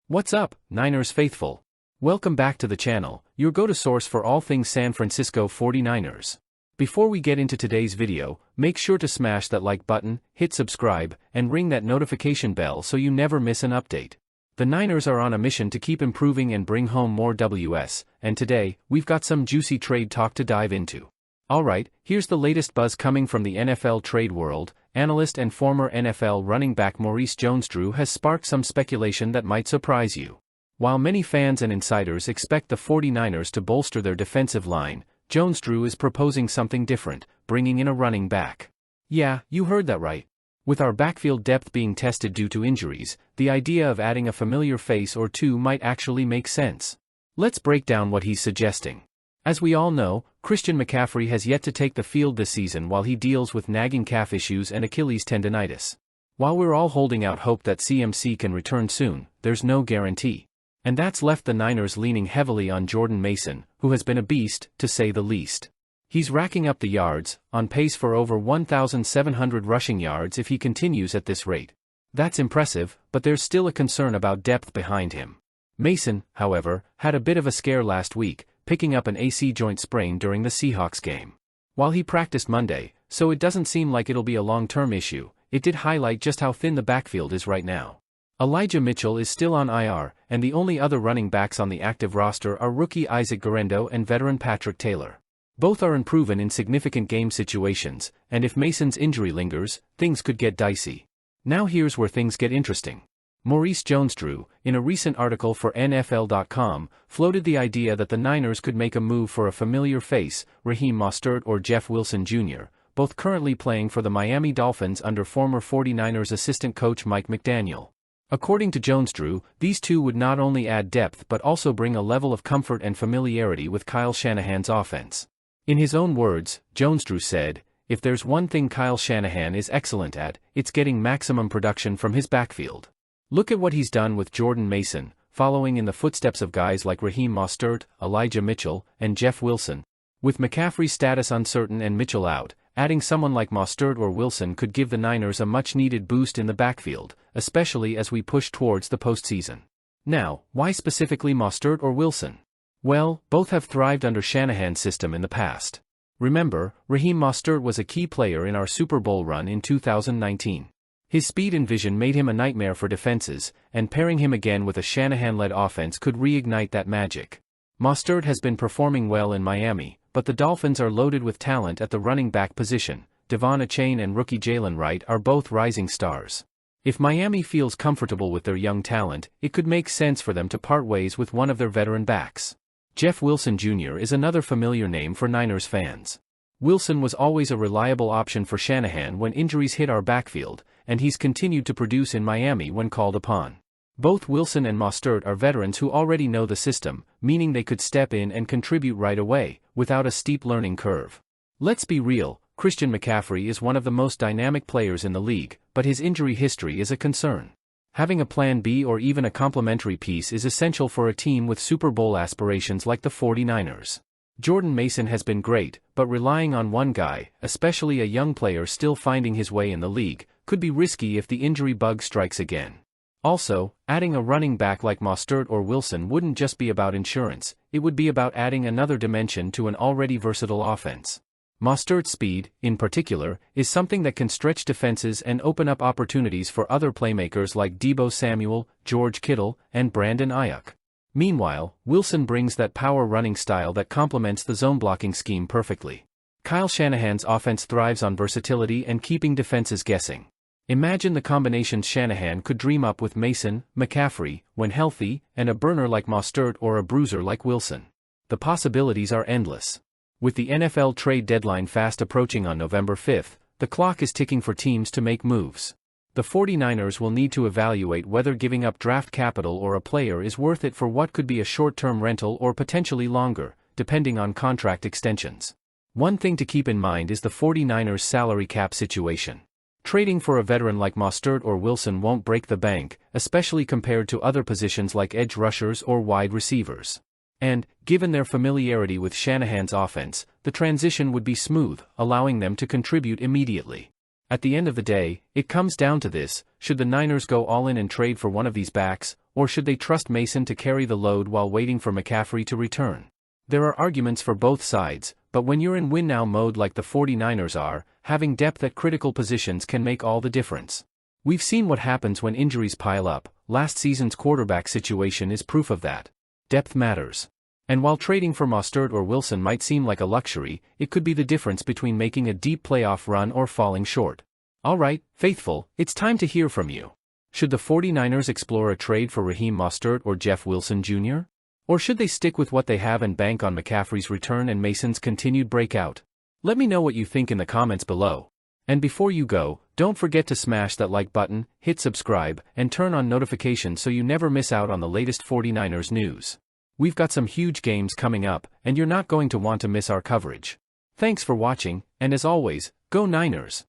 What's up, Niners faithful? Welcome back to the channel, your go-to source for all things San Francisco 49ers. Before we get into today's video, make sure to smash that like button, hit subscribe, and ring that notification bell so you never miss an update. The Niners are on a mission to keep improving and bring home more Ws, and today, we've got some juicy trade talk to dive into. Alright, here's the latest buzz coming from the NFL trade world. Analyst and former NFL running back Maurice Jones-Drew has sparked some speculation that might surprise you. While many fans and insiders expect the 49ers to bolster their defensive line, Jones-Drew is proposing something different, bringing in a running back. Yeah, you heard that right. With our backfield depth being tested due to injuries, the idea of adding a familiar face or two might actually make sense. Let's break down what he's suggesting. As we all know, Christian McCaffrey has yet to take the field this season while he deals with nagging calf issues and Achilles tendonitis. While we're all holding out hope that CMC can return soon, there's no guarantee. And that's left the Niners leaning heavily on Jordan Mason, who has been a beast, to say the least. He's racking up the yards, on pace for over 1,700 rushing yards if he continues at this rate. That's impressive, but there's still a concern about depth behind him. Mason, however, had a bit of a scare last week, picking up an AC joint sprain during the Seahawks game. While he practiced Monday, so it doesn't seem like it'll be a long-term issue, it did highlight just how thin the backfield is right now. Elijah Mitchell is still on IR, and the only other running backs on the active roster are rookie Isaac Guerendo and veteran Patrick Taylor. Both are unproven in significant game situations, and if Mason's injury lingers, things could get dicey. Now here's where things get interesting. Maurice Jones-Drew, in a recent article for NFL.com, floated the idea that the Niners could make a move for a familiar face, Raheem Mostert or Jeff Wilson Jr., both currently playing for the Miami Dolphins under former 49ers assistant coach Mike McDaniel. According to Jones-Drew, these two would not only add depth but also bring a level of comfort and familiarity with Kyle Shanahan's offense. In his own words, Jones-Drew said, "If there's one thing Kyle Shanahan is excellent at, it's getting maximum production from his backfield. Look at what he's done with Jordan Mason, following in the footsteps of guys like Raheem Mostert, Elijah Mitchell, and Jeff Wilson. With McCaffrey's status uncertain and Mitchell out, adding someone like Mostert or Wilson could give the Niners a much-needed boost in the backfield, especially as we push towards the postseason." Now, why specifically Mostert or Wilson? Well, both have thrived under Shanahan's system in the past. Remember, Raheem Mostert was a key player in our Super Bowl run in 2019. His speed and vision made him a nightmare for defenses, and pairing him again with a Shanahan-led offense could reignite that magic. Mostert has been performing well in Miami, but the Dolphins are loaded with talent at the running back position. Devon Achane and rookie Jalen Wright are both rising stars. If Miami feels comfortable with their young talent, it could make sense for them to part ways with one of their veteran backs. Jeff Wilson Jr. is another familiar name for Niners fans. Wilson was always a reliable option for Shanahan when injuries hit our backfield, and he's continued to produce in Miami when called upon. Both Wilson and Mostert are veterans who already know the system, meaning they could step in and contribute right away, without a steep learning curve. Let's be real, Christian McCaffrey is one of the most dynamic players in the league, but his injury history is a concern. Having a plan B or even a complementary piece is essential for a team with Super Bowl aspirations like the 49ers. Jordan Mason has been great, but relying on one guy, especially a young player still finding his way in the league, could be risky if the injury bug strikes again. Also, adding a running back like Mostert or Wilson wouldn't just be about insurance, it would be about adding another dimension to an already versatile offense. Mostert's speed, in particular, is something that can stretch defenses and open up opportunities for other playmakers like Deebo Samuel, George Kittle, and Brandon Ayuk. Meanwhile, Wilson brings that power running style that complements the zone blocking scheme perfectly. Kyle Shanahan's offense thrives on versatility and keeping defenses guessing. Imagine the combinations Shanahan could dream up with Mason, McCaffrey, when healthy, and a burner like Mostert or a bruiser like Wilson. The possibilities are endless. With the NFL trade deadline fast approaching on November 5th, the clock is ticking for teams to make moves. The 49ers will need to evaluate whether giving up draft capital or a player is worth it for what could be a short-term rental or potentially longer, depending on contract extensions. One thing to keep in mind is the 49ers' salary cap situation. Trading for a veteran like Mostert or Wilson won't break the bank, especially compared to other positions like edge rushers or wide receivers. And, given their familiarity with Shanahan's offense, the transition would be smooth, allowing them to contribute immediately. At the end of the day, it comes down to this: should the Niners go all in and trade for one of these backs, Or should they trust Mason to carry the load while waiting for McCaffrey to return? There are arguments for both sides, but when you're in win-now mode like the 49ers are, having depth at critical positions can make all the difference. We've seen what happens when injuries pile up. Last season's quarterback situation is proof of that. Depth matters. And while trading for Mostert or Wilson might seem like a luxury, it could be the difference between making a deep playoff run or falling short. Alright, faithful, it's time to hear from you. Should the 49ers explore a trade for Raheem Mostert or Jeff Wilson Jr.? Or should they stick with what they have and bank on McCaffrey's return and Mason's continued breakout? Let me know what you think in the comments below. And before you go, don't forget to smash that like button, hit subscribe, and turn on notifications so you never miss out on the latest 49ers news. We've got some huge games coming up, and you're not going to want to miss our coverage. Thanks for watching, and as always, go Niners!